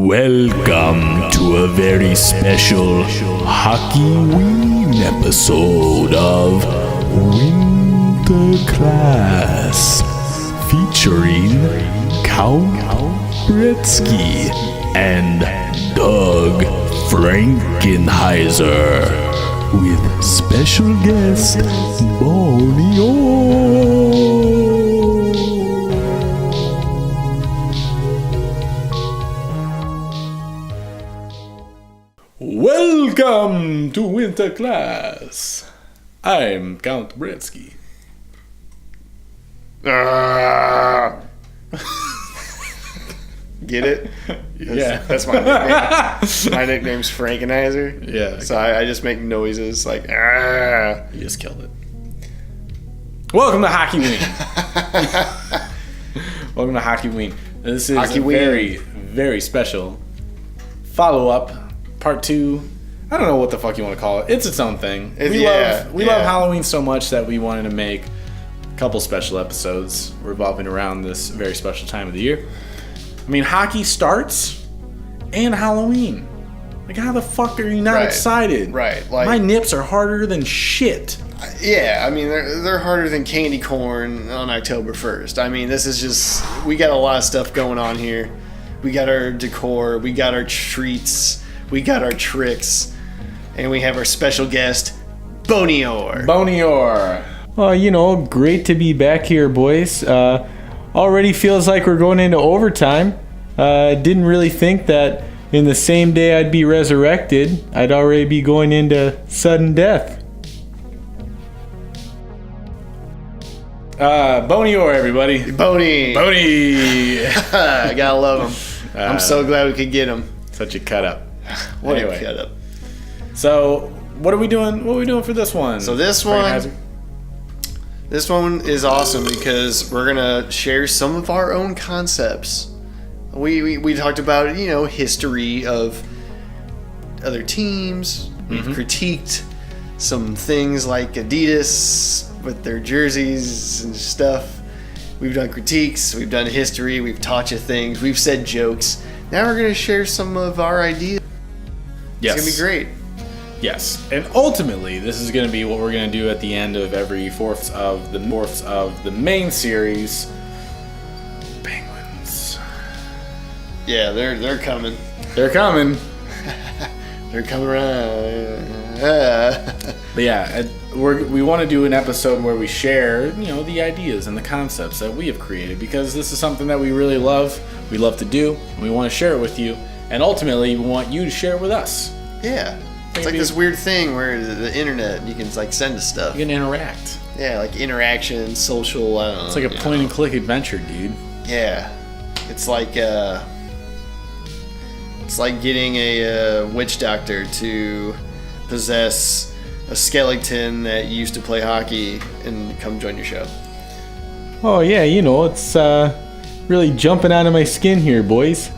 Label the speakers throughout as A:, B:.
A: Welcome to a very special HockeyWeen episode of Winter Class, featuring Count Gretzky and Doug Frankenheiser, with special guest Boney Orr. Welcome to Winter Class. I'm Count Gretzky.
B: Get it?
A: Yeah.
B: That's my nickname. My nickname's Frankenheiser.
A: Yeah.
B: So I just make noises like,
A: You just killed it. Welcome to HockeyWeen. Welcome to HockeyWeen. This is a very, very special follow-up, part 2. I don't know what the fuck you want to call it. It's its own thing. We love Halloween so much that we wanted to make a couple special episodes revolving around this very special time of the year. I mean, hockey starts and Halloween. Like, how the fuck are you not excited?
B: Right. Like,
A: my nips are harder than shit.
B: Yeah, I mean, they're harder than candy corn on October 1st. I mean, this is just, we got a lot of stuff going on here. We got our decor, we got our treats, we got our tricks, and we have our special guest, Boney Orr.
A: Boney Orr.
C: Well, great to be back here, boys. Already feels like we're going into overtime. Didn't really think that in the same day I'd be resurrected, I'd already be going into sudden death.
A: Boney Orr, everybody.
B: Boney.
A: I
B: gotta love him. I'm so glad we could get him.
A: Such a cut up.
B: What a cut up.
A: So, what are we doing? What are we doing for this one?
B: So this one is awesome because we're gonna share some of our own concepts. We talked about history of other teams. We've critiqued some things like Adidas with their jerseys and stuff. We've done critiques. We've done history. We've taught you things. We've said jokes. Now we're gonna share some of our ideas.
A: Yes.
B: It's gonna be great.
A: Yes, and ultimately, this is going to be what we're going to do at the end of every fourth of the main series. Penguins.
B: Yeah, they're coming.
A: They're coming.
B: They're coming around.
A: But yeah, we want to do an episode where we share, the ideas and the concepts that we have created, because this is something that we really love. We love to do, and we want to share it with you. And ultimately, we want you to share it with us.
B: Yeah. It's like this weird thing where the internet, you can send us stuff.
A: You can interact.
B: Yeah, like interaction, social, I don't know.
A: It's like a point and click adventure, dude.
B: Yeah. It's like getting a witch doctor to possess a skeleton that used to play hockey and come join your show.
C: Oh yeah, it's really jumping out of my skin here, boys.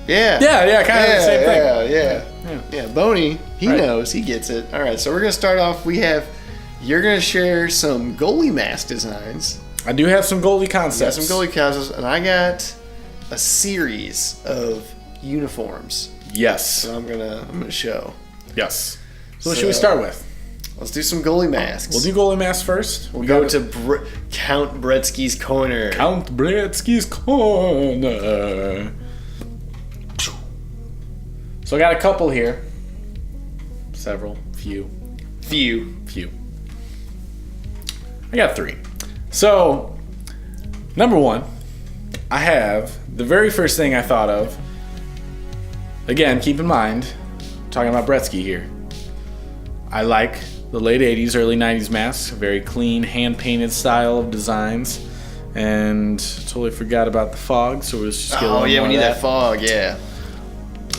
B: Yeah,
A: kind of the same thing.
B: Yeah. Boney, he knows, he gets it. All right, so we're gonna start off. You're gonna share some goalie mask designs.
A: I do have some goalie concepts.
B: And I got a series of uniforms.
A: Yes.
B: So I'm gonna show.
A: Yes. So what should we start with?
B: Let's do some goalie masks.
A: We'll do goalie masks first.
B: We'll go to Count Gretzky's corner.
A: Count Gretzky's corner. So I got a couple here. Few. I got 3. So, number 1, I have the very first thing I thought of. Again, keep in mind, talking about Gretzky here. I like the late 80s, early 90s masks. Very clean, hand-painted style of designs. And totally forgot about the fog, so we'll just get a little more
B: we need
A: of
B: that fog, yeah.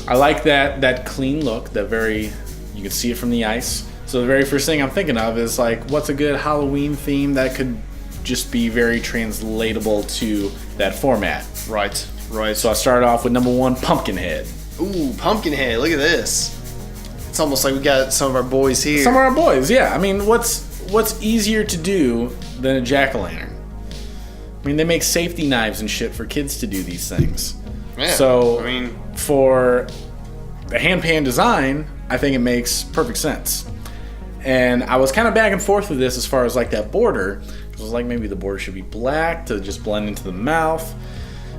A: I like that clean look, you can see it from the ice. So the very first thing I'm thinking of is what's a good Halloween theme that could just be very translatable to that format.
B: Right.
A: So I started off with number 1, Pumpkinhead.
B: Ooh, Pumpkinhead, look at this. It's almost like we got some of our boys here.
A: Some of our boys, yeah. I mean, what's easier to do than a jack-o'-lantern? I mean, they make safety knives and shit for kids to do these things.
B: Yeah,
A: So,
B: I mean,
A: for the hand pan design, I think it makes perfect sense. And I was kind of back and forth with this as far as like that border. I was like, maybe the border should be black to just blend into the mouth.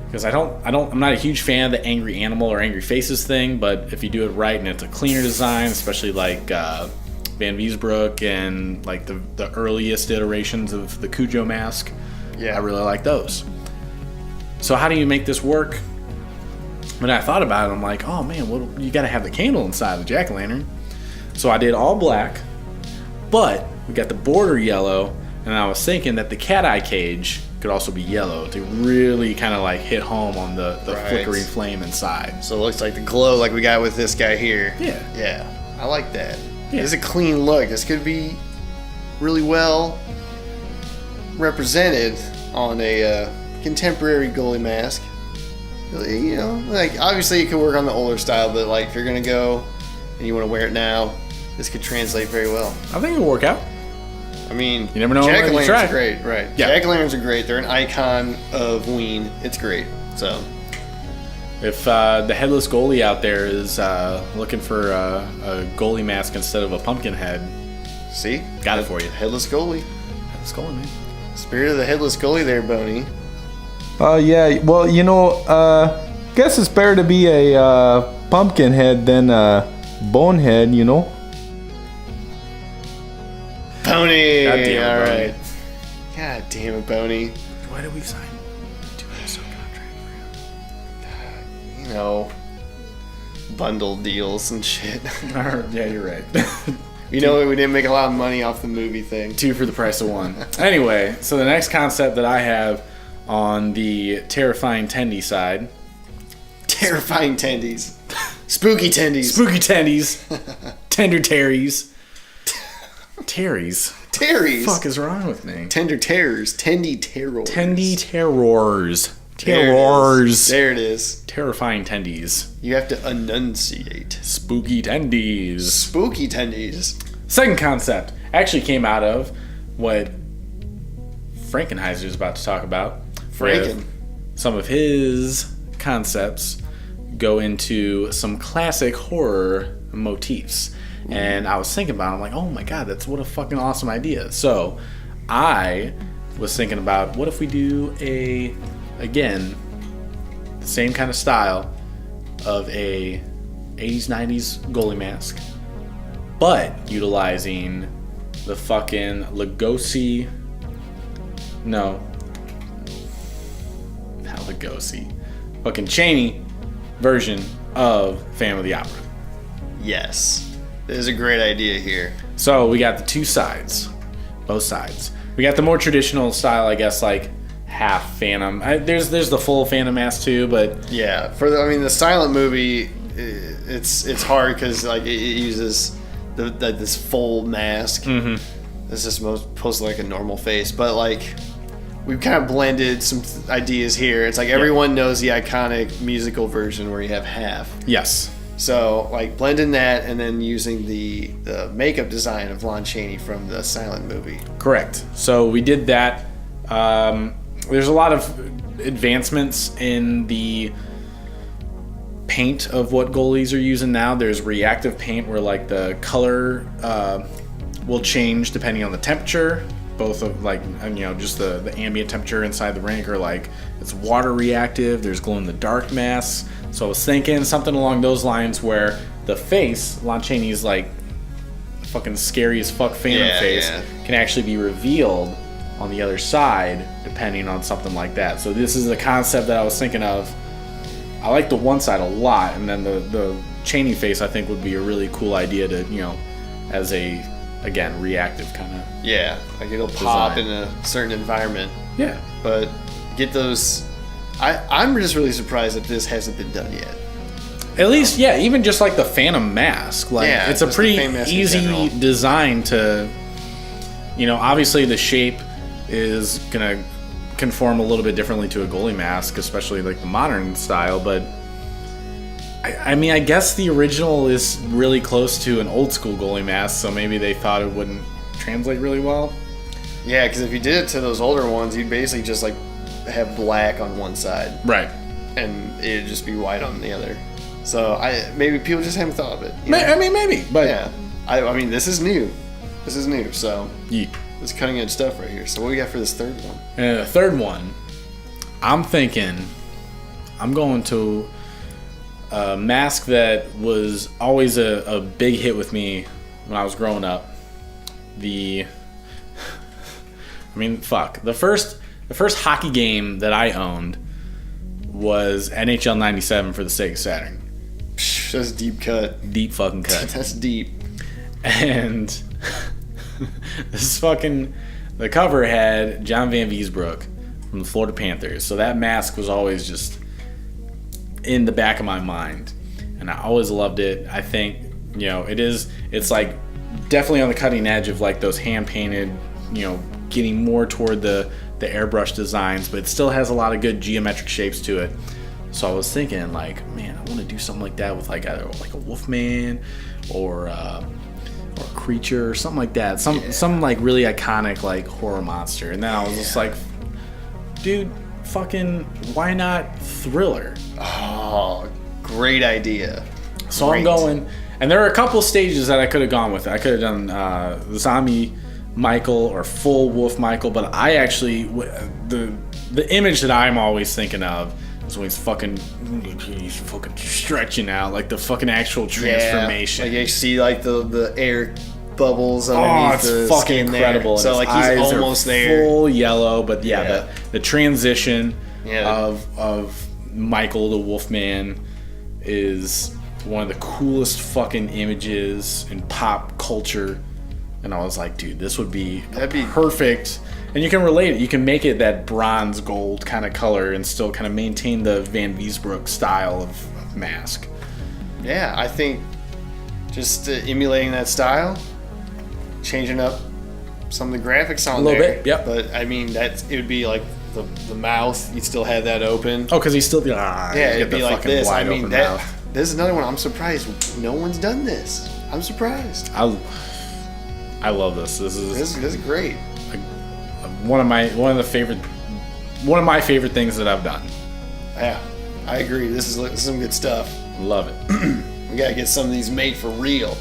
A: Because I'm not a huge fan of the angry animal or angry faces thing, but if you do it right and it's a cleaner design, especially like Van Wiesbroek and like the earliest iterations of the Cujo mask, I really like those. So how do you make this work? When I thought about it, I'm like, oh man, you gotta have the candle inside the jack-o'-lantern. So I did all black, but we got the border yellow, and I was thinking that the cat eye cage could also be yellow to really kind of like hit home on the flickering flame inside.
B: So it looks like the glow like we got with this guy here.
A: Yeah.
B: Yeah. I like that.
A: Yeah.
B: It's a clean look. This could be really well represented on a contemporary goalie mask. You know, like obviously it could work on the older style, but like if you're gonna go and you want to wear it now, this could translate very well.
A: I think it'll work out.
B: I mean,
A: you never know.
B: Jack-o'-lanterns are great, right?
A: Yeah.
B: Jack-o'-lanterns are great. They're an icon of Ween. It's great. So,
A: if the headless goalie out there is looking for a goalie mask instead of a pumpkin head,
B: see,
A: got it for you.
B: Headless goalie.
A: Headless goalie, man.
B: Spirit of the headless goalie, there, Boney.
C: Yeah. Well, you know, guess it's better to be a pumpkin head than a bonehead. You know.
B: Boney!
A: God damn it,
B: all
A: Boney.
B: right. God damn it, Boney.
A: Why did we sign 2-episode contract for him?
B: You know, bundle deals and shit.
A: Yeah, you're right.
B: You know, we didn't make a lot of money off the movie thing.
A: 2 for the price of 1. Anyway, so the next concept that I have on the terrifying tendy side.
B: Terrifying tendies. Spooky tendies.
A: Spooky tendies. Tender terries. Terries.
B: Terries.
A: What the fuck is wrong with me?
B: Tender terrors. Tendy terrors.
A: Tendy terrors.
B: Terrors. There it is.
A: Terrifying tendies.
B: You have to enunciate.
A: Spooky tendies.
B: Spooky tendies.
A: Second concept actually came out of what Frankenheiser is about to talk about.
B: Franken.
A: Some of his concepts go into some classic horror motifs. And I was thinking about it, I'm like, oh my god, that's what a fucking awesome idea. So I was thinking about, what if we do again, the same kind of style of a 80s, 90s goalie mask, but utilizing the fucking Lugosi, not Lugosi, fucking Chaney version of Phantom of the Opera.
B: Yes. This is a great idea here.
A: So we got the two sides, both sides. We got the more traditional style, I guess, like half Phantom. There's the full Phantom mask too, but
B: yeah, the silent movie, it's hard because like it uses this full mask.
A: Mm-hmm.
B: This is supposed to like a normal face, but like we've kind of blended some ideas here. It's like everyone knows the iconic musical version where you have half.
A: Yes.
B: So, like, blending that and then using the makeup design of Lon Chaney from the silent movie.
A: Correct. So we did that. There's a lot of advancements in the paint of what goalies are using now. There's reactive paint where, like, the color will change depending on the temperature. Both of, like, just the ambient temperature inside the rink, or, like, it's water reactive. There's glow-in-the-dark masks. So I was thinking something along those lines where the face, Lon Chaney's like fucking scary as fuck Phantom face, can actually be revealed on the other side depending on something like that. So this is a concept that I was thinking of. I like the one side a lot, and then the Chaney face I think would be a really cool idea to, as a, again, reactive kind of.
B: Yeah, like it'll pop in a certain environment.
A: Yeah.
B: But get those... I'm just really surprised that this hasn't been done yet.
A: At least, yeah, even just like the Phantom mask. Like, it's a pretty easy design to, obviously the shape is going to conform a little bit differently to a goalie mask, especially like the modern style, but I mean, I guess the original is really close to an old school goalie mask, so maybe they thought it wouldn't translate really well.
B: Yeah, because if you did it to those older ones, you'd basically just like have black on one side.
A: Right.
B: And it'd just be white on the other. So maybe people just haven't thought of it.
A: I mean, maybe. But
B: yeah. I mean, this is new. So
A: yeah.
B: It's cutting edge stuff right here. So what do we got for this third one?
A: And the third one, I'm thinking I'm going to a mask that was always a big hit with me when I was growing up. The first hockey game that I owned was NHL 97 for the Sega Saturn.
B: That's deep cut.
A: Deep fucking cut.
B: That's deep.
A: And the cover had John Van Viesbroek from the Florida Panthers. So that mask was always just in the back of my mind. And I always loved it. I think, it's like definitely on the cutting edge of like those hand painted, getting more toward the airbrush designs, but it still has a lot of good geometric shapes to it. So I was thinking like, man, I want to do something like that with like either like a Wolfman or a creature or something like that. Some like really iconic like horror monster. And then I was just like, dude, fucking why not Thriller?
B: Oh, great idea.
A: So I'm going, and there are a couple stages that I could have gone with. I could have done zombie Michael or full Wolf Michael, but I actually the image that I'm always thinking of is when he's fucking stretching out, like the fucking actual transformation.
B: Like you see like the air bubbles underneath the
A: fucking
B: skin
A: incredible.
B: There. So like he's almost there,
A: full yellow, but the transition of Michael the Wolfman is one of the coolest fucking images in pop culture. And I was like, dude, this would be perfect. And you can relate it. You can make it that bronze gold kind of color and still kind of maintain the Van Viesbroek style of mask.
B: Yeah, I think just emulating that style, changing up some of the graphics on
A: a little bit, yep.
B: But I mean, it would be like the mouth. You'd still have that open.
A: Oh, because he's still
B: it'd be like this. I mean, this is another one. I'm surprised no one's done this. I'm surprised.
A: I love this. This is
B: great.
A: One of my favorite things that I've done.
B: Yeah, I agree. This is some good stuff.
A: Love it.
B: We gotta get some of these made for real.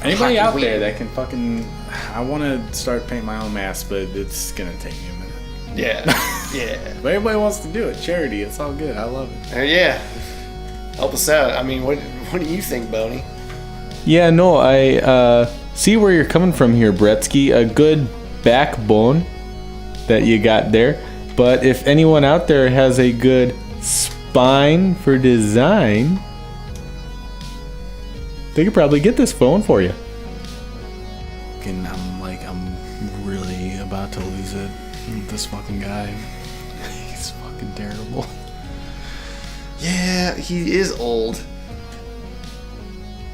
A: Anybody out there that can fucking... I want to start painting my own mask, but it's gonna take me a minute.
B: Yeah.
A: But everybody wants to do it. Charity. It's all good. I love it.
B: Yeah. Help us out. I mean, what do you think, Boney?
C: Yeah, no, I see where you're coming from here, Bretsky. A good backbone that you got there. But if anyone out there has a good spine for design, they could probably get this phone for you.
A: And I'm really about to lose it. This fucking guy. He's fucking terrible.
B: Yeah, he is old.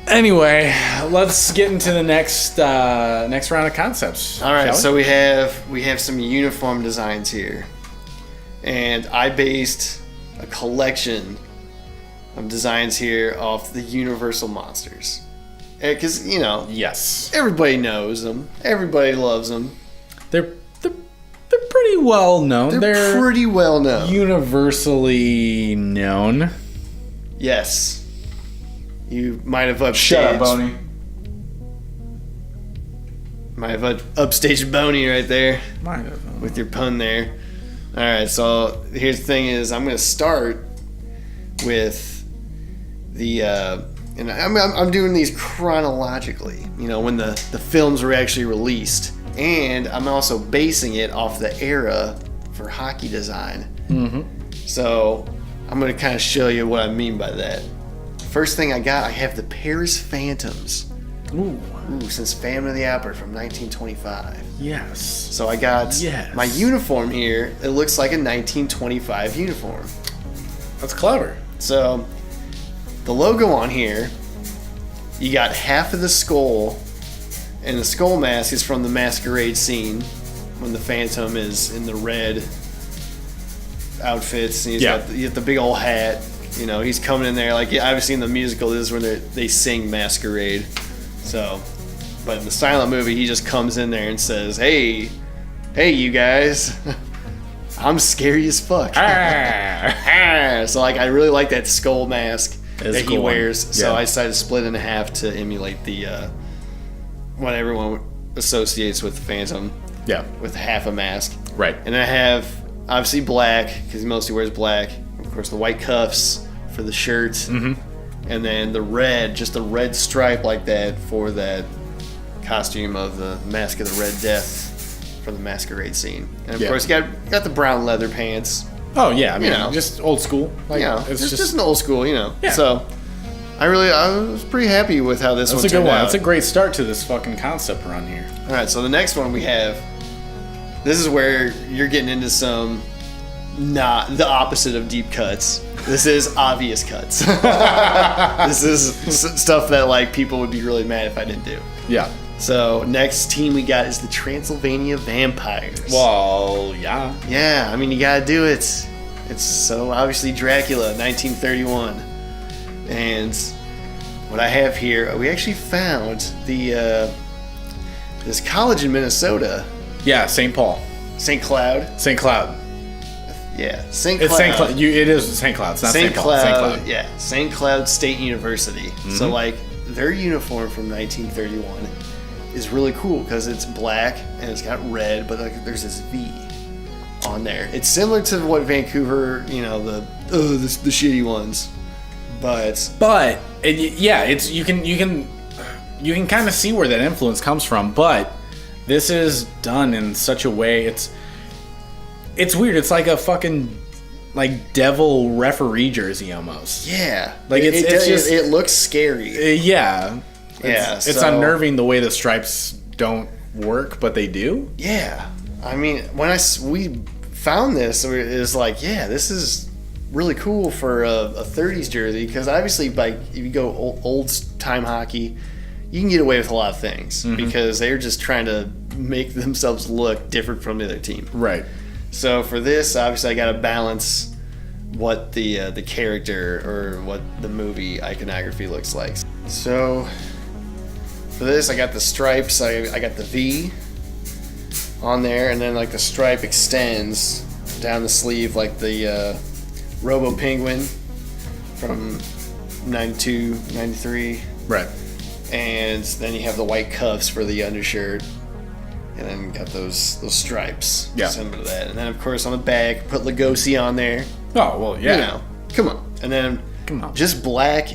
A: Anyway, let's get into the next round of concepts.
B: All right, so we have some uniform designs here, and I based a collection of designs here off the Universal monsters, because
A: yes,
B: everybody knows them, everybody loves them.
A: They're pretty well known.
B: They're pretty well known,
A: universally known.
B: Yes. You might have upstaged.
A: Shut up, Boney.
B: Might have upstaged Boney right there.
A: Might have.
B: With your pun there. All right, so here's the thing is I'm going to start with the... and I'm doing these chronologically, when the films were actually released. And I'm also basing it off the era for hockey design.
A: Mm-hmm.
B: So I'm going to kind of show you what I mean by that. First thing I have the Paris Phantoms. Ooh, since Phantom of the Opera from 1925.
A: Yes.
B: So I got my uniform here. It looks like a 1925 uniform.
A: That's clever.
B: So the logo on here, you got half of the skull, and the skull mask is from the masquerade scene when the Phantom is in the red outfits. And he's got the big old hat. He's coming in there like obviously in the musical this is when they sing Masquerade. So, but in the silent movie he just comes in there and says, "Hey, you guys, I'm scary as fuck. So like I really like that skull mask that he wears. So I decided to split it in half to emulate the what everyone associates with the Phantom.
A: Yeah.
B: With half a mask.
A: Right.
B: And I have obviously black because he mostly wears black. Of course, the white cuffs for the shirt. Mm-hmm. And then the red, just a red stripe like that for that costume of the Mask of the Red Death for the masquerade scene. And of course, you got the brown leather pants.
A: Oh yeah, I mean, just old school.
B: Like, it's just an old school, Yeah. So I was pretty happy with how this one turned out. That's a good one.
A: That's a great start to this fucking concept run here.
B: All right, so the next one we have. This is where you're getting into some not the opposite of deep cuts. This is obvious cuts. This is stuff that like people would be really mad if I didn't do.
A: Yeah.
B: So next team we got is the Transylvania Vampires.
A: Well, yeah.
B: Yeah, I mean you gotta do it. It's so obviously Dracula, 1931. And what I have here, we actually found the this college in Minnesota.
A: Yeah, St. Paul.
B: St. Cloud.
A: St. Cloud.
B: Yeah, St. Cloud.
A: It's St. Cloud. It is St. Cloud. It's not St. Paul.
B: St.
A: St. Cloud.
B: Yeah, St. Cloud State University. Mm-hmm. So like their uniform from 1931 is really cool because it's black and it's got red, but like there's this V on there. It's similar to what Vancouver, the shitty ones, but
A: it's you can kind of see where that influence comes from, but this is done in such a way it's weird. It's like a fucking like devil referee jersey almost.
B: Yeah,
A: like
B: it looks scary.
A: Yeah, it's
B: so,
A: unnerving the way the stripes don't work, but they do.
B: Yeah, I mean when we found this, it was like, yeah, this is really cool for a 30s jersey because obviously like if you go old time hockey, you can get away with a lot of things because they're just trying to make themselves look different from the other team.
A: Right.
B: So for this, obviously, I got to balance what the character or what the movie iconography looks like. So for this, I got the stripes. I got the V on there, and then like the stripe extends down the sleeve like the Robo Penguin from 92, 93.
A: Right.
B: And then you have the white cuffs for the undershirt. And then got those stripes.
A: Yeah.
B: Similar to that. And then, of course, on the back, put Lugosi on there.
A: Oh, well, yeah.
B: Come on. And then just black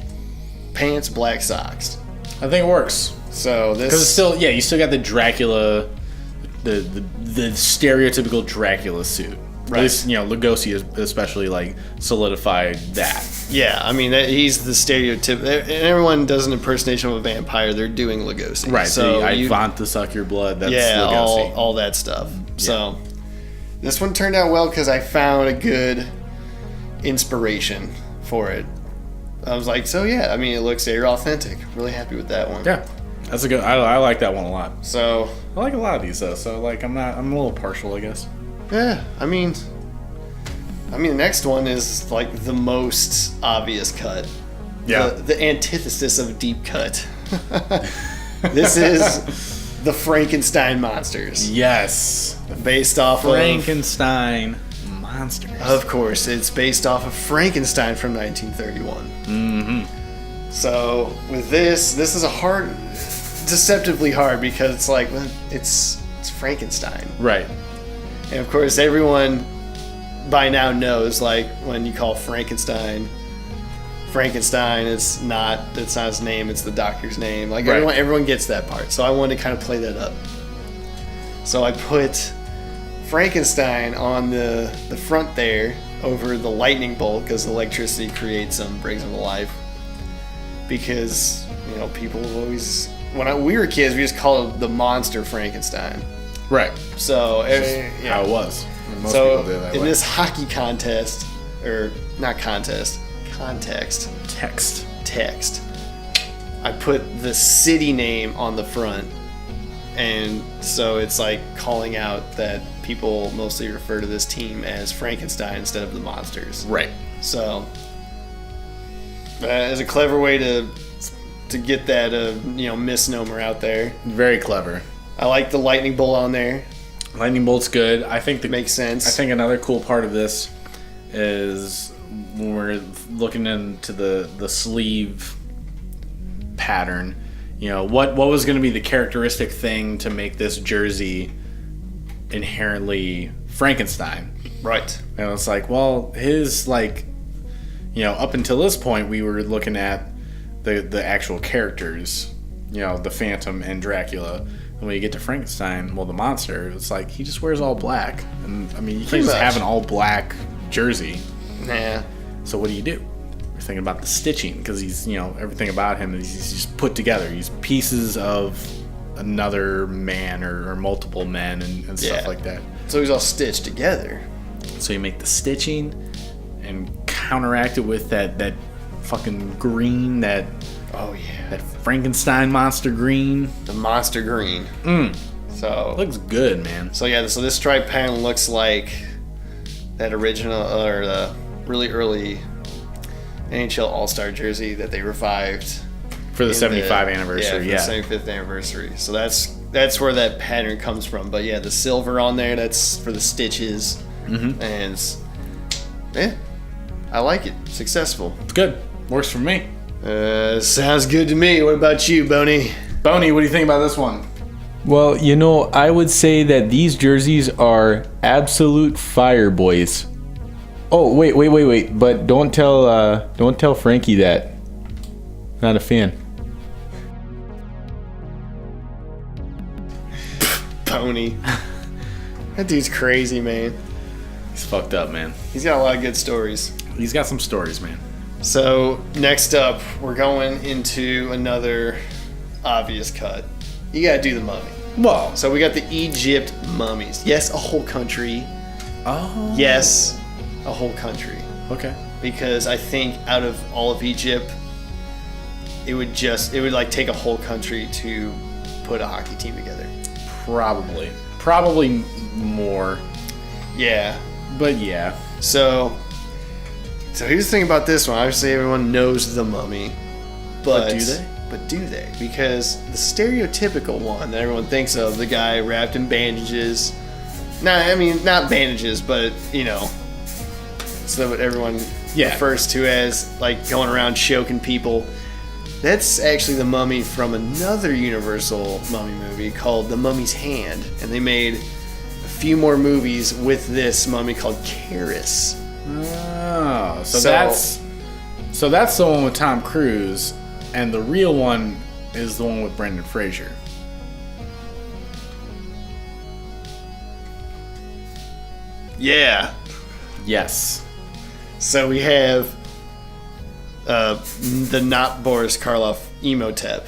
B: pants, black socks.
A: I think it works.
B: So this...
A: Because it's still... Yeah, you still got the Dracula... The stereotypical Dracula suit. Right. At least, Lugosi especially, like, solidified that.
B: Yeah, I mean, he's the stereotype. And everyone does an impersonation of a vampire. They're doing Lugosi.
A: Right, so I want to suck your blood. That's Lugosi.
B: All that stuff. Yeah. So this one turned out well because I found a good inspiration for it. I was like, it looks very authentic. Really happy with that one.
A: Yeah, that's a good... I like that one a lot.
B: So...
A: I like a lot of these, though, so, like, I'm a little partial, I guess.
B: Yeah, I mean, the next one is like the most obvious cut.
A: Yeah.
B: The antithesis of deep cut. This is the Frankenstein monsters.
A: Yes.
B: Based off
A: Frankenstein monsters.
B: Of course, it's based off of Frankenstein from 1931.
A: Mm-hmm.
B: So with this is a deceptively hard because it's like it's Frankenstein.
A: Right.
B: And of course, everyone by now knows, like, when you call Frankenstein, it's not his name, it's the doctor's name. Like, right. everyone gets that part. So I wanted to kind of play that up. So I put Frankenstein on the front there over the lightning bolt because electricity creates him, brings him to life. Because, people always... When we were kids, we just called it the monster Frankenstein.
A: Right.
B: So,
A: how it was.
B: Most people do that in way. This hockey contest, or not contest, text, I put the city name on the front. And so it's like calling out that people mostly refer to this team as Frankenstein instead of the monsters.
A: Right.
B: So, as a clever way to get that misnomer out there.
A: Very clever.
B: I like the lightning bolt on there.
A: Lightning bolt's good. I think
B: makes sense.
A: I think another cool part of this is when we're looking into the sleeve pattern. You know, what was going to be the characteristic thing to make this jersey inherently Frankenstein?
B: Right.
A: And it's like, well, his like, you know, up until this point, we were looking at the actual characters. You know, the Phantom and Dracula. And when you get to Frankenstein, well, the monster, it's like he just wears all black. And I mean, you can't just have an all black jersey.
B: Nah.
A: So what do? We're thinking about the stitching because he's, you know, everything about him is he's just put together. He's pieces of another man or multiple men and stuff like that.
B: So he's all stitched together.
A: So you make the stitching and counteract it with that fucking green, that Frankenstein monster green.
B: The monster green. So
A: it looks good, man.
B: So yeah, so this stripe pattern looks like that original or the really early NHL All-Star jersey that they revived
A: for the 75th anniversary.
B: Yeah, the 75th anniversary. So that's where that pattern comes from. But yeah, the silver on there, that's for the stitches. And I like it. Successful.
A: It's good. Works for me.
B: Sounds good to me. What about you, Boney?
A: Boney, what do you think about this one?
C: Well, you know, I would say that these jerseys are absolute fire, boys. Oh, wait. But don't tell Frankie that. Not a fan.
B: Boney. That dude's crazy, man.
A: He's fucked up, man.
B: He's got a lot of good stories.
A: He's got some stories, man.
B: So, next up, we're going into another obvious cut. You gotta do the mummy.
A: Well,
B: so we got the Egypt mummies. Yes, a whole country.
A: Oh.
B: Yes, a whole country.
A: Okay.
B: Because I think out of all of Egypt, it would like take a whole country to put a hockey team together.
A: Probably more.
B: Yeah.
A: But yeah.
B: So here's the thing about this one. Obviously, everyone knows the mummy, but
A: do they?
B: But do they? Because the stereotypical one that everyone thinks of, the guy wrapped in bandages. Not bandages, but you know, it's what everyone refers to as like going around choking people. That's actually the mummy from another Universal mummy movie called The Mummy's Hand, and they made a few more movies with this mummy called Karis.
A: Oh, so that's the one with Tom Cruise, and the real one is the one with Brendan Fraser.
B: Yeah.
A: Yes.
B: So we have the not Boris Karloff Emotep,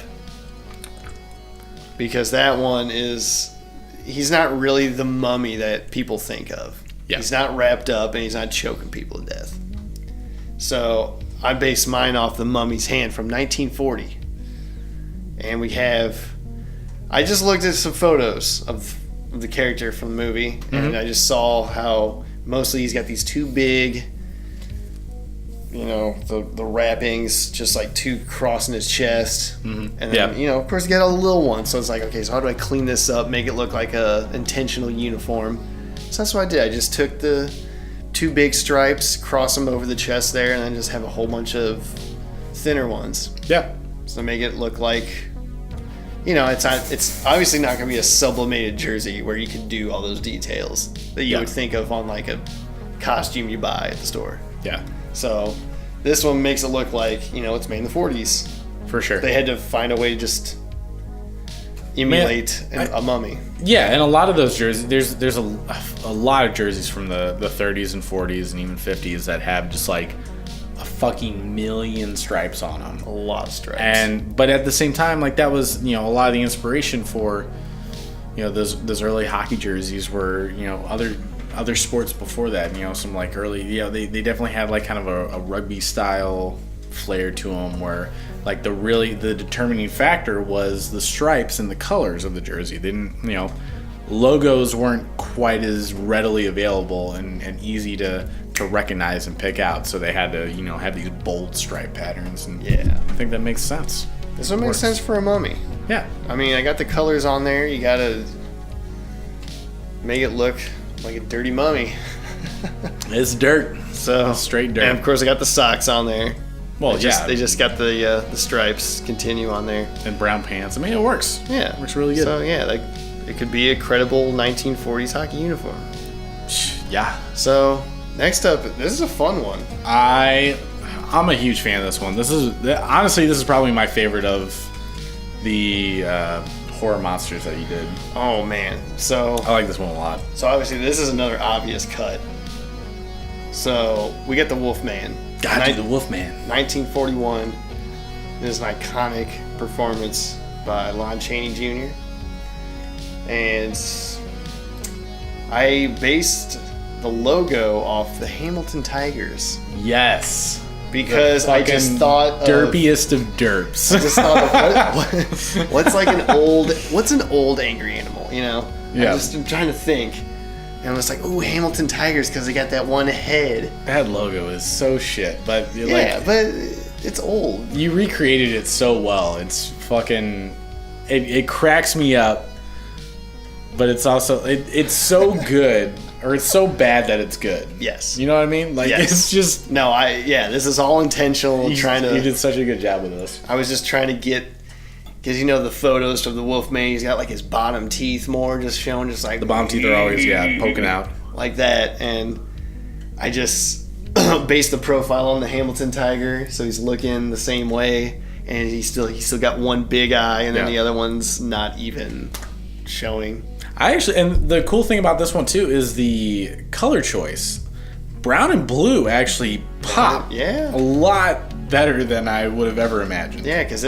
B: because that one he's not really the mummy that people think of. Yeah. He's not wrapped up and he's not choking people to death. So I based mine off The Mummy's Hand from 1940. And I just looked at some photos of the character from the movie, and I just saw how mostly he's got these two big, you know, the wrappings, just like two crossing his chest. And then, you know, of course, you got a little one. So it's like, okay, so how do I clean this up, make it look like a intentional uniform? So that's what I did. I just took the two big stripes, cross them over the chest there, and then just have a whole bunch of thinner ones.
A: Yeah.
B: So make it look like, you know, it's obviously not going to be a sublimated jersey where you can do all those details that you would think of on like a costume you buy at the store.
A: Yeah.
B: So this one makes it look like, you know, it's made in the 40s.
A: For sure.
B: They had to find a way to just emulate a mummy.
A: Yeah, and a lot of those jerseys, there's a lot of jerseys from the 30s and 40s and even 50s that have just like a fucking million stripes on them.
B: A lot of stripes.
A: But at the same time, like that was, you know, a lot of the inspiration for, you know, those early hockey jerseys were, you know, other sports before that, you know, some like early, you know, they definitely had like kind of a rugby style flair to them where like the determining factor was the stripes and the colors of the jersey. They didn't, you know, logos weren't quite as readily available and easy to recognize and pick out, so they had to, you know, have these bold stripe patterns. And yeah, I think that makes sense.
B: This one makes sense for a mummy.
A: Yeah.
B: I mean, I got the colors on there. You gotta make it look like a dirty mummy.
A: It's dirt.
B: So
A: straight dirt.
B: And of course, I got the socks on there.
A: Well,
B: they just got the stripes continue on there.
A: And brown pants. I mean, it works.
B: Yeah.
A: It works really good.
B: So, yeah, like, it could be a credible 1940s hockey uniform.
A: Yeah.
B: So, next up, this is a fun one.
A: I'm a huge fan of this one. This is probably my favorite of the horror monsters that you did.
B: Oh, man. So
A: I like this one a lot.
B: So, obviously, this is another obvious cut. So, we get the Wolfman.
A: God, the Wolfman.
B: 1941. This is an iconic performance by Lon Chaney Jr. And I based the logo off the Hamilton Tigers.
A: Yes.
B: Because I just thought
A: derpiest of derps.
B: I just thought of what's an old angry animal, you know?
A: Yeah.
B: I'm trying to think. And I was like, ooh, Hamilton Tigers, because they got that one head.
A: That logo is so shit, but
B: but it's old.
A: You recreated it so well. It's fucking, it cracks me up, but it's also it's so good, or it's so bad that it's good.
B: Yes.
A: You know what I mean? Like,
B: yes.
A: It's just
B: this is all intentional.
A: You did such a good job with this.
B: I was just trying to get. Because the photos of the Wolfman, he's got like his bottom teeth more just showing, just like
A: the bottom teeth are always poking out
B: like that. And I just based the profile on the Hamilton Tiger, so he's looking the same way, and he's still got one big eye, and then the other one's not even showing.
A: And the cool thing about this one too is the color choice. Brown and blue actually pop a lot better than I would have ever imagined.
B: Yeah, because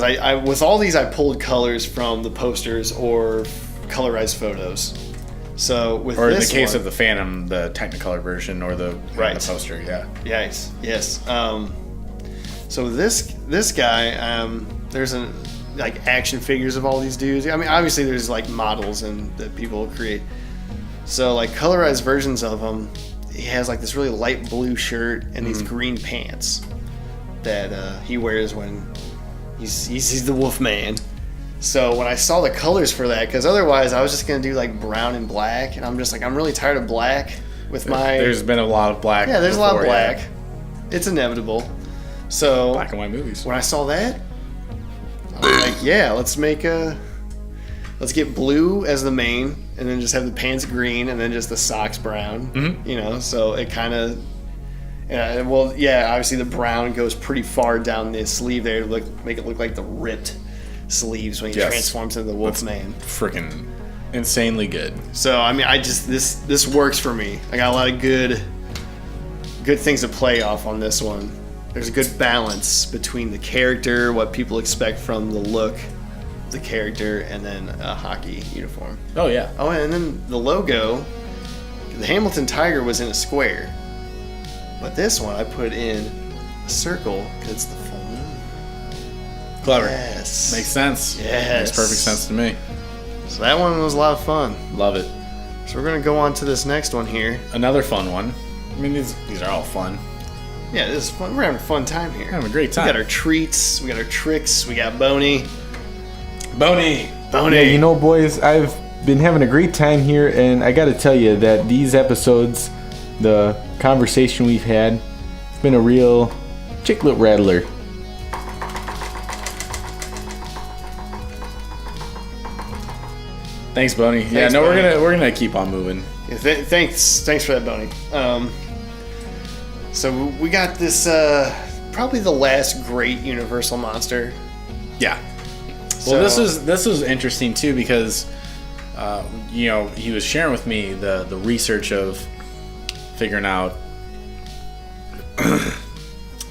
B: I with all these, I pulled colors from the posters or colorized photos. So with
A: or in
B: this
A: the case
B: one,
A: of the Phantom, the Technicolor version, or the poster,
B: Yes. So this guy, there's like action figures of all these dudes. I mean, obviously there's like models and that people create. So like colorized versions of him, he has like this really light blue shirt and these green pants that he wears when he's the Wolfman. So when I saw the colors for that, because otherwise I was just gonna do like brown and black, and I'm just like, I'm really tired of black with my.
A: There's been a lot of black.
B: Yeah, there's a lot of black. Yeah. It's inevitable. So
A: black and white movies.
B: When I saw that, I was like, yeah, let's get blue as the main, and then just have the pants green, and then just the socks brown. So it kind of. Obviously the brown goes pretty far down the sleeve there to make it look like the ripped sleeves when he transforms into the Wolfman.
A: Freaking insanely good.
B: So I mean, this works for me. I got a lot of good things to play off on this one. There's a good balance between the character, what people expect from the look of the character, and then a hockey uniform.
A: Oh yeah.
B: Oh, and then the logo, the Hamilton Tiger was in a square. But this one I put in a circle because it's the full moon.
A: Clever.
B: Yes.
A: Makes sense.
B: Yes.
A: Makes perfect sense to me.
B: So that one was a lot of fun.
A: Love it.
B: So we're going to go on to this next one here.
A: Another fun one. I mean, these are all fun.
B: Yeah, this is fun. We're having a fun time here.
A: We're having a great time.
B: We got our treats. We got our tricks. We got Boney.
C: Yeah, boys, I've been having a great time here, and I got to tell you that these episodes, the conversation we've had, it's been a real chicklet rattler.
A: Thanks, Boney. Boney. We're gonna keep on moving.
B: Yeah, thanks for that, Boney. So we got this probably the last great Universal monster.
A: Yeah. Well, this was interesting too because he was sharing with me the research of figuring out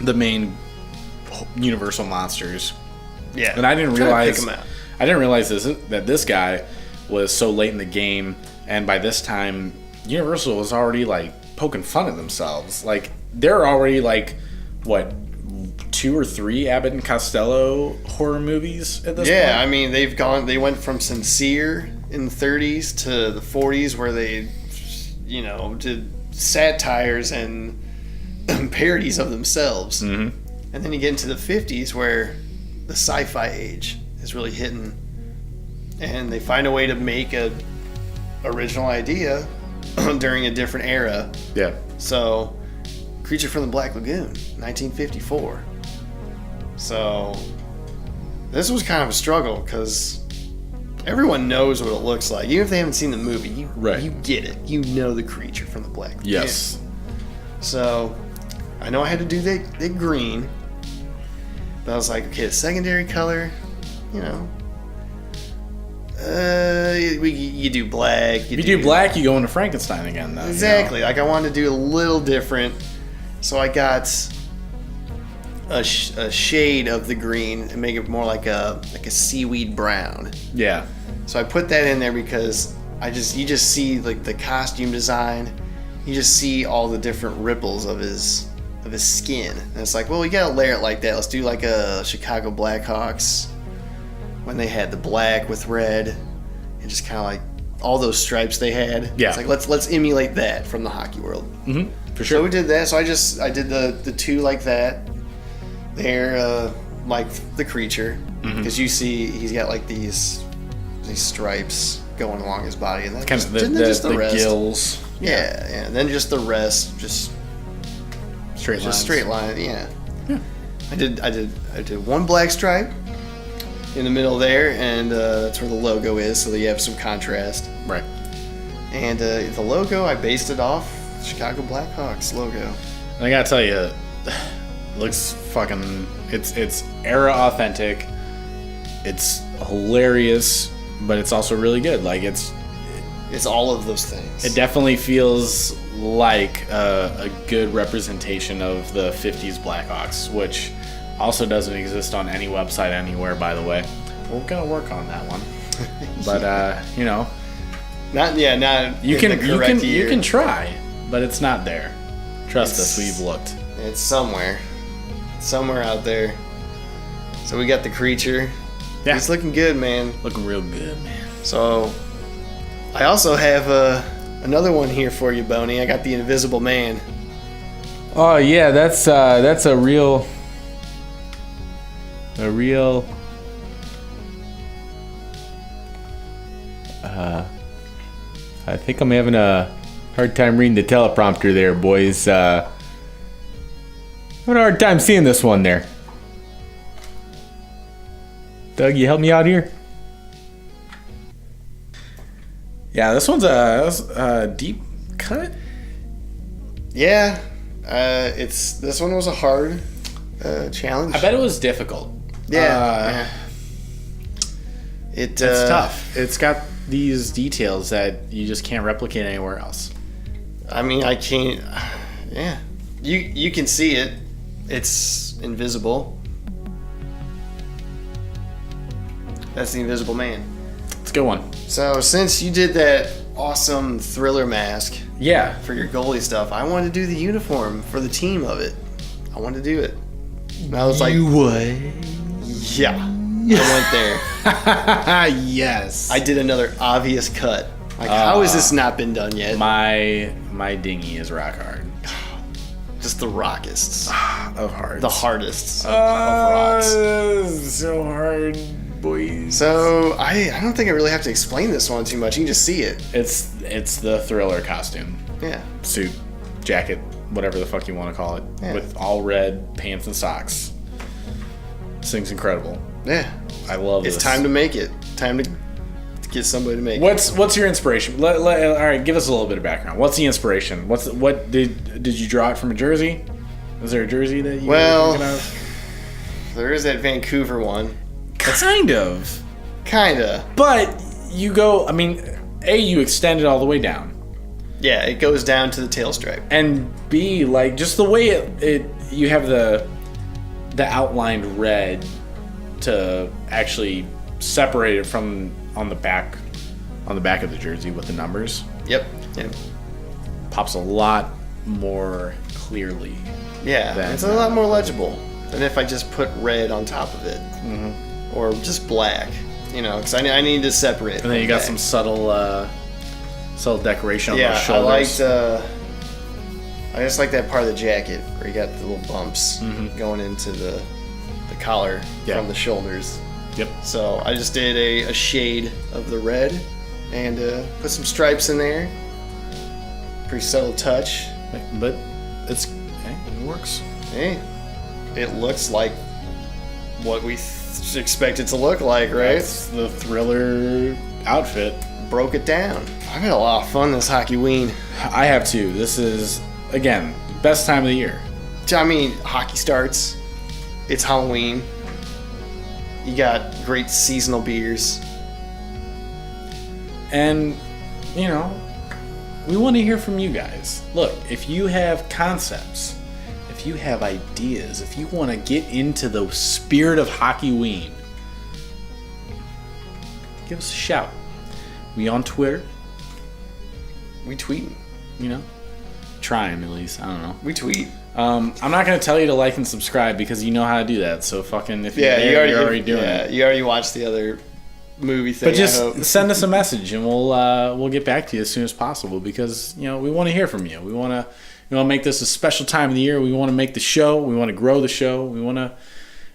A: the main Universal monsters.
B: Yeah.
A: And I didn't realize that this guy was so late in the game, and by this time Universal was already like poking fun at themselves. Like they're already like 2 or 3 Abbott and Costello horror movies at this point.
B: Yeah, I mean they went from Sincere in the 30s to the 40s where they did satires and parodies of themselves.
A: Mm-hmm.
B: And then you get into the 50s where the sci-fi age is really hitting, and they find a way to make a original idea during a different era.
A: Yeah.
B: So, Creature from the Black Lagoon, 1954. So, this was kind of a struggle because everyone knows what it looks like. Even if they haven't seen the movie, you get it. You know the Creature from the Black Lagoon.
A: Yes.
B: So, I know I had to do the green. But I was like, okay, the secondary color, you know. You do black.
A: If you do black, you go into Frankenstein again, though.
B: Exactly. You know? Like, I wanted to do a little different. So I got a shade of the green and make it more like a seaweed brown.
A: Yeah.
B: So I put that in there because you just see like the costume design. You just see all the different ripples of his skin. And it's like, well, we gotta layer it like that. Let's do like a Chicago Blackhawks when they had the black with red and just kind of like all those stripes they had.
A: Yeah.
B: It's like let's emulate that from the hockey world.
A: Mm-hmm. For sure.
B: So we did that. So I did the two like that. They're like the Creature because you see he's got like these stripes going along his body and that's
A: kind of the
B: rest.
A: gills.
B: Yeah. And then just the rest, just
A: straight lines.
B: Straight line. Yeah. I did one black stripe in the middle there, and that's where the logo is, so that you have some contrast.
A: Right.
B: And the logo, I based it off Chicago Blackhawks logo.
A: And I gotta tell you, it looks fucking. It's era authentic. It's hilarious, but it's also really good. Like it's
B: all of those things.
A: It definitely feels like a good representation of the 50s Blackhawks, which also doesn't exist on any website anywhere, by the way. We're gonna work on that one, but you know,
B: not
A: you can try, but it's not there. Trust us, we've looked.
B: It's somewhere out there. So we got the Creature.
A: Yeah,
B: it's looking good, man.
A: Looking real good, man.
C: So I also have another one here for you, Boney. I got the Invisible Man.
A: Oh yeah, that's a real. I think I'm having a hard time reading the teleprompter there, boys. I'm having a hard time seeing this one there. Doug, you help me out here? Yeah, this one's a deep cut.
C: Yeah, this one was a hard challenge.
A: I bet it was difficult.
C: Yeah,
A: it's tough. It's got these details that you just can't replicate anywhere else.
C: I mean, I can't. Yeah, you can see it. It's invisible. That's the Invisible Man.
A: It's a good one.
C: So since you did that awesome Thriller mask,
A: yeah,
C: for your goalie stuff, I wanted to do the uniform for the team of it. I wanted to do it. And I was like,
A: you would?
C: Yeah, I went there.
A: Yes.
C: I did another obvious cut. Like, how has this not been done yet?
A: My dinghy is rock hard.
C: Just the rockists
A: of hearts.
C: The hardest of rocks.
A: So hard, boys.
C: So I don't think I really have to explain this one too much. You can just see it.
A: It's the Thriller costume.
C: Yeah.
A: Suit, jacket, whatever the fuck you want to call it, with all red pants and socks. This thing's incredible.
C: Yeah.
A: I love this.
C: It's time to make it. Time to get somebody to make
A: it. What's your inspiration? All right, give us a little bit of background. What's the inspiration? What did you draw it from a jersey? Was there a jersey that you were thinking of?
C: There is that Vancouver one.
A: Kinda. But you go, I mean, A, you extend it all the way down.
C: Yeah, it goes down to the tail stripe.
A: And B, like, just the way it you have the outlined red to actually separate it from on the back of the jersey with the numbers.
C: Yep.
A: Pops a lot more clearly.
C: Yeah, it's a lot more legible than if I just put red on top of it. Mm-hmm. Or just black, because I need to separate it.
A: And then you got some subtle decoration on those shoulders.
C: I just like that part of the jacket where you got the little bumps going into the collar from the shoulders.
A: Yep.
C: So I just did a shade of the red
B: and put some stripes in there. Pretty subtle touch.
A: But it works.
B: Hey, it looks like what we expect it to look like, right?
A: That's the Thriller outfit.
B: Broke it down. I've had a lot of fun this HockeyWeen.
A: I have too. This is, again, best time of the year.
B: I mean, hockey starts. It's Halloween. You got great seasonal beers.
A: And, you know, we want to hear from you guys. Look, if you have concepts, if you have ideas, if you want to get into the spirit of HockeyWeen, give us a shout. We on Twitter.
B: We tweet.
A: You know? Trying, at least. I don't know.
B: We tweet.
A: I'm not going to tell you to like and subscribe because you know how to do that. So fucking, if you're already doing it.
B: You already watched the other movie thing.
A: But just send us a message and we'll get back to you as soon as possible because, you know, we want to hear from you. We want to make this a special time of the year. We want to make the show. We want to grow the show.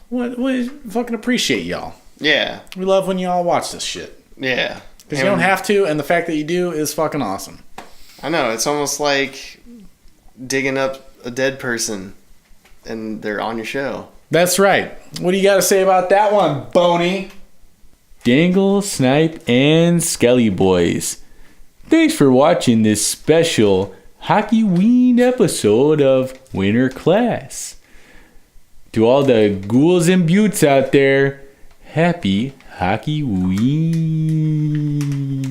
A: We fucking appreciate y'all.
B: Yeah.
A: We love when y'all watch this shit.
B: Yeah.
A: Because you don't have to, and the fact that you do is fucking awesome.
B: I know. It's almost like digging up a dead person and they're on your show.
A: That's right. What do you got to say about that one, Boney?
C: Dangle, Snipe, and Skelly Boys. Thanks for watching this special HockeyWeen episode of Winter Class. To all the ghouls and buttes out there, happy HockeyWeen.